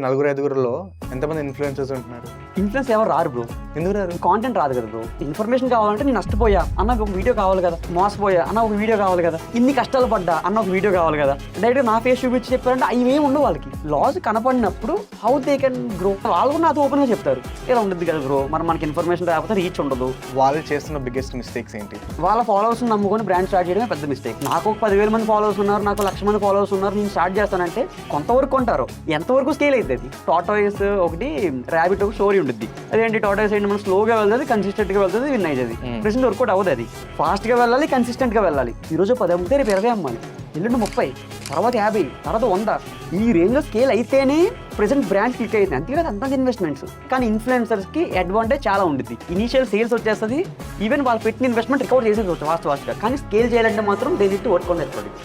నలుగురు ఐదుగురులో ఎంతమంది ఇన్ఫ్లుయెన్సర్స్ ఉంటున్నారు? ఇన్ఫ్లుయెన్స్ ఎవరు రారు బ్రో. ఎందుకు రారు? కాంటెంట్ రాదు కదా బ్రో. ఇన్ఫర్మేషన్ కావాలంటే నేను నష్టపోయా అన్న ఒక వీడియో కావాలి కదా, మోసపోయా అన్న ఒక వీడియో కావాలి కదా, ఇన్ని కష్టాలు పడ్డా అన్న ఒక వీడియో కావాలి కదా. డైరెక్ట్గా నా ఫేస్ చూపించి చెప్పారంటే అవి ఏమి ఉండవు వాళ్ళకి. లాస్ కనపడినప్పుడు హౌ దే కెన్ గ్రో వాళ్ళు కూడా నాతో ఓపెన్గా చెప్తారు, ఇలా ఉండదు కదా బ్రో, మరి మనకి ఇన్ఫర్మేషన్ రాకపోతే రీచ్ ఉండదు. వాళ్ళు చేస్తున్న బిగ్గెస్ట్ మిస్టేక్స్ ఏంటి? వాళ్ళ ఫాలోవర్స్ నమ్ముకొని బ్రాండ్ స్టార్ట్ చేయడమే పెద్ద మిస్టేక్. నాకు ఒక 10,000 మంది ఫాలోవర్స్ ఉన్నారు, నాకు 1,00,000 మంది ఫాలోవర్స్ ఉన్నారు, నేను స్టార్ట్ చేస్తానంటే కొంతవరకు కొంటారు, ఎంతవరకు స్కేల్ అవుతుంది. టాటాయిస్ ఒకటి, ర్యాబిట్ ఒక స్టోరీ ఉంటుంది. అదేంటి టాటాయిస్ ఏంటి, మనం స్లోగా వెళ్తుంది, కన్సిస్టెంట్గా వెళ్తుంది, విన్ అవుతుంది. ప్రెసెంట్ వర్కౌట్ అవ్వదు. అది ఫాస్ట్గా వెళ్ళాలి, కన్సిస్టెంట్గా వెళ్ళాలి. ఈరోజు 10 అమ్మితే రేపు 20 అమ్మాలి, ఎల్లుండి 30, తర్వాత 50, తర్వాత 100. ఈ రేంజ్లో స్కేల్ అయితేనే ప్రెసెంట్ బ్రాండ్ క్లిక్ అవుతుంది. అంతేకాదు అంతా ఇన్వెస్ట్మెంట్స్. కానీ ఇన్ఫ్లుయెన్సర్స్కి అడ్వాంటేజ్ చాలా ఉంటుంది. ఇనీషియల్ సేల్స్ వచ్చేస్తుంది, ఈవెన్ వాళ్ళు పెట్టిన ఇన్వెస్ట్మెంట్ రికవర్ చేసేది ఫాస్ట్గా. కానీ స్కేల్ చేయాలంటే మాత్రం they need to work on that product.